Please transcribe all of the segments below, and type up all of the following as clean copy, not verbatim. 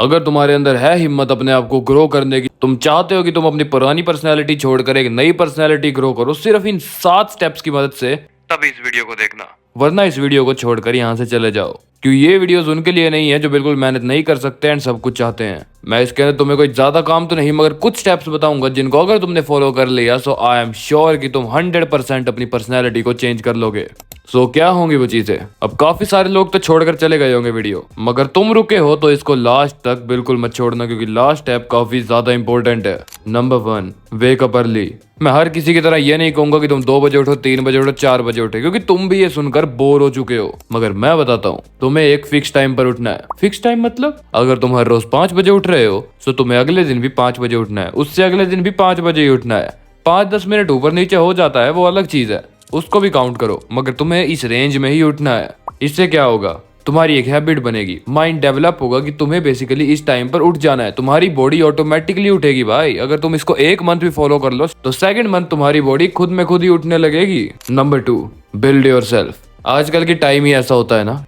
अगर तुम्हारे अंदर है हिम्मत अपने आप को ग्रो करने की, तुम चाहते हो कि तुम अपनी पुरानी पर्सनैलिटी छोड़कर एक नई पर्सनैलिटी ग्रो करो सिर्फ इन 7 स्टेप्स की मदद से, तब इस वीडियो को देखना, वरना इस वीडियो को छोड़कर यहाँ से चले जाओ, क्योंकि ये वीडियोस उनके लिए नहीं है जो बिल्कुल मेहनत नहीं कर सकते एंड सब कुछ चाहते हैं। मैं इसके अंदर तुम्हें कोई ज्यादा काम तो नहीं, मगर कुछ स्टेप्स बताऊंगा जिनको अगर तुमने फॉलो कर लिया सो आई एम श्योर कि तुम 100% अपनी पर्सनैलिटी को चेंज कर लोगे। सो क्या होंगी वो चीजें? अब काफी सारे लोग तो छोड़कर चले गए होंगे वीडियो, मगर तुम रुके हो तो इसको लास्ट तक बिल्कुल मत छोड़ना, क्योंकि लास्ट स्टेप काफी ज्यादा इंपॉर्टेंट है। Number 1, wake up early. मैं हर किसी की तरह ये नहीं कहूंगा कि तुम 2 बजे उठो, 3 बजे उठो, 4 बजे उठे, क्योंकि तुम भी ये सुनकर बोर हो चुके हो। मगर मैं बताता हूँ, तुम्हें एक फिक्स टाइम पर उठना है। फिक्स टाइम मतलब अगर तुम हर रोज 5 बजे उठ रहे हो तो तुम्हें अगले दिन भी 5 बजे उठना है, उससे अगले दिन भी 5 बजे ही उठना है। 5-10 मिनट ऊपर नीचे हो जाता है वो अलग चीज है, उसको भी काउंट करो, मगर तुम्हें इस रेंज में ही उठना है। इससे क्या होगा, तुम्हारी एक हैबिट बनेगी, माइंड डेवलप होगा कि तुम्हें बेसिकली इस टाइम पर उठ जाना है, तुम्हारी बॉडी ऑटोमेटिकली उठेगी भाई। अगर तुम इसको 1 मंथ भी फॉलो कर लो तो सेकंड मंथ तुम्हारी बॉडी खुद में खुद ही उठने लगेगी। Number 2, build yourself. आजकल की टाइम ही ऐसा होता है ना,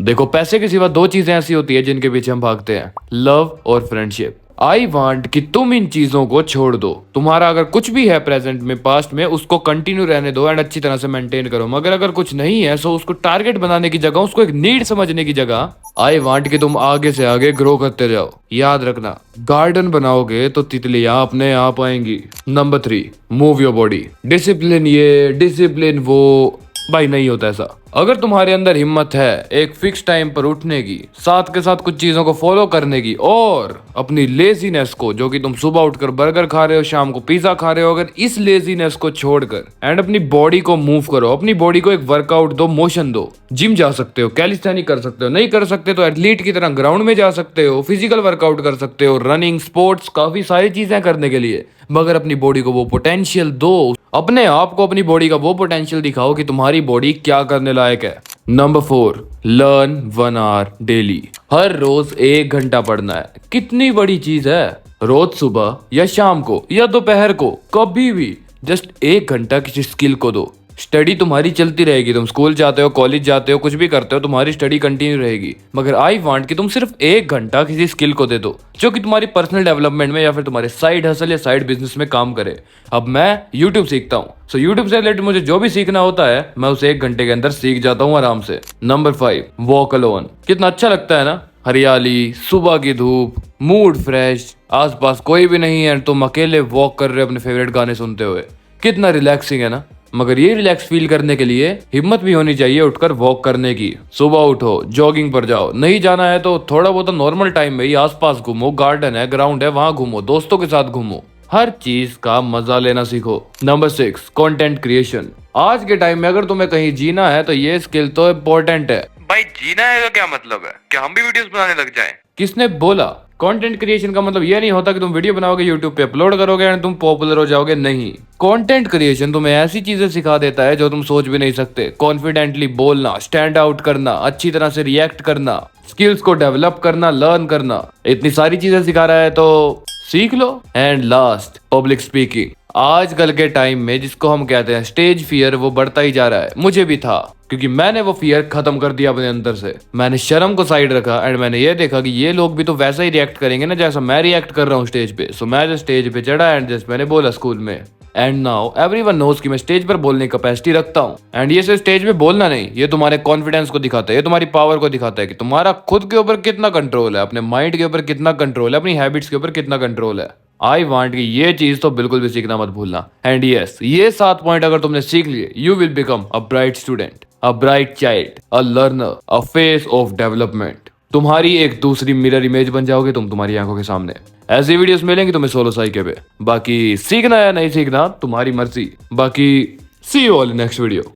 देखो पैसे के सिवा 2 चीजें ऐसी होती है जिनके पीछे हम भागते हैं, लव और फ्रेंडशिप। आई वांट कि तुम इन चीजों को छोड़ दो। तुम्हारा अगर कुछ भी है प्रेजेंट में, पास्ट में, उसको कंटिन्यू रहने दो एंड अच्छी तरह से मेंटेन करो, मगर अगर कुछ नहीं है सो उसको टारगेट बनाने की जगह, उसको एक नीड समझने की जगह, आई वांट कि तुम आगे से आगे ग्रो करते जाओ। याद रखना, गार्डन बनाओगे तो तितलियां अपने आप आएंगी। Number 3, move your body. Discipline ये डिसिप्लिन वो, भाई नहीं होता ऐसा। अगर तुम्हारे अंदर हिम्मत है एक फिक्स टाइम पर उठने की, साथ के साथ कुछ चीजों को फॉलो करने की, और अपनी लेजीनेस को, जो कि तुम सुबह उठकर बर्गर खा रहे हो, शाम को पिज्जा खा रहे हो, अगर इस लेजीनेस को छोड़कर एंड अपनी बॉडी को मूव करो, अपनी बॉडी को एक वर्कआउट दो, मोशन दो। जिम जा सकते हो, कैलिस्थेनिक कर सकते हो, नहीं कर सकते तो एथलीट की तरह ग्राउंड में जा सकते हो, फिजिकल वर्कआउट कर सकते हो, रनिंग, स्पोर्ट्स, काफी सारी चीजें करने के लिए, मगर अपनी बॉडी को वो पोटेंशियल दो, अपने आप को अपनी बॉडी का वो पोटेंशियल दिखाओ कि तुम्हारी बॉडी क्या करने लायक है। Number 4, learn 1 hour daily. हर रोज 1 घंटा पढ़ना है। कितनी बड़ी चीज है, रोज सुबह या शाम को या दोपहर को, कभी भी जस्ट 1 घंटा किसी स्किल को दो। स्टडी तुम्हारी चलती रहेगी, तुम स्कूल जाते हो, कॉलेज जाते हो, कुछ भी करते हो, तुम्हारी स्टडी कंटिन्यू रहेगी, मगर आई वांट कि तुम सिर्फ 1 घंटा किसी स्किल को दे दो जो कि तुम्हारी पर्सनल डेवलपमेंट में या फिर तुम्हारे साइड हसल या साइड बिजनेस में काम करे। अब मैं यूट्यूब सीखता हूँ, सो यूट्यूब से रिलेटेड मुझे जो भी सीखना होता है मैं उसे 1 घंटे के अंदर सीख जाता हूँ आराम से। Number 5, walk alone. कितना अच्छा लगता है ना, हरियाली, सुबह की धूप, मूड फ्रेश, आसपास कोई भी नहीं है, तुम अकेले वॉक कर रहे हो अपने फेवरेट गाने सुनते हुए, कितना रिलैक्सिंग है ना। मगर ये रिलैक्स फील करने के लिए हिम्मत भी होनी चाहिए उठकर वॉक करने की। सुबह उठो, जॉगिंग पर जाओ, नहीं जाना है तो थोड़ा बहुत नॉर्मल टाइम में ही आसपास घूमो, गार्डन है, ग्राउंड है, वहां घूमो, दोस्तों के साथ घूमो, हर चीज का मजा लेना सीखो। Number 6, content creation. आज के टाइम में अगर तुम्हें कहीं जीना है तो ये स्किल तो इम्पोर्टेंट है। भाई जीना है तो क्या मतलब है, क्या हम भी वीडियोस बनाने लग जाएं? किसने बोला? कंटेंट क्रिएशन का मतलब ये नहीं होता कि तुम वीडियो बनाओगे, यूट्यूब पे अपलोड करोगे एंड तुम पॉपुलर हो जाओगे, नहीं। कंटेंट क्रिएशन तुम्हें ऐसी चीजें सिखा देता है जो तुम सोच भी नहीं सकते। कॉन्फिडेंटली बोलना, स्टैंड आउट करना, अच्छी तरह से रिएक्ट करना, स्किल्स को डेवलप करना, लर्न करना, इतनी सारी चीजें सिखा रहा है तो सीख लो। And last, public speaking. आजकल के टाइम में जिसको हम कहते हैं स्टेज फियर, वो बढ़ता ही जा रहा है। मुझे भी था, क्योंकि मैंने वो फियर खत्म कर दिया अपने अंदर से। मैंने शर्म को साइड रखा एंड मैंने ये देखा कि ये लोग भी तो वैसा ही रिएक्ट करेंगे ना जैसा मैं रिएक्ट कर रहा हूँ स्टेज पे। सो मैं जो स्टेज पे चढ़ा एंड जस्ट मैंने बोला स्कूल में, एंड नाउ एवरीवन नोज कि मैं स्टेज पर बोलने की कैपेसिटी रखता हूँ। एंड ये सिर्फ स्टेज पे बोलना नहीं, ये तुम्हारे कॉन्फिडेंस को दिखाता है, ये तुम्हारी पावर को दिखाता है कि तुम्हारा खुद के ऊपर कितना कंट्रोल है, अपने माइंड के ऊपर कितना कंट्रोल है, अपनी हैबिट्स के ऊपर कितना कंट्रोल है। आई वांट कि ये चीज तो बिल्कुल भी सीखना मत भूलना। एंड यस, ये 7 पॉइंट अगर तुमने सीख लिए, you will become a bright student, a bright child, a learner, a face of development. तुम्हारी एक दूसरी मिरर इमेज बन जाओगे तुम तुम्हारी आंखों के सामने। ऐसी वीडियोस मिलेंगी तुम्हें सोलो साइके पे। बाकी सीखना या नहीं सीखना तुम्हारी मर्जी। बाकी see you all in next video.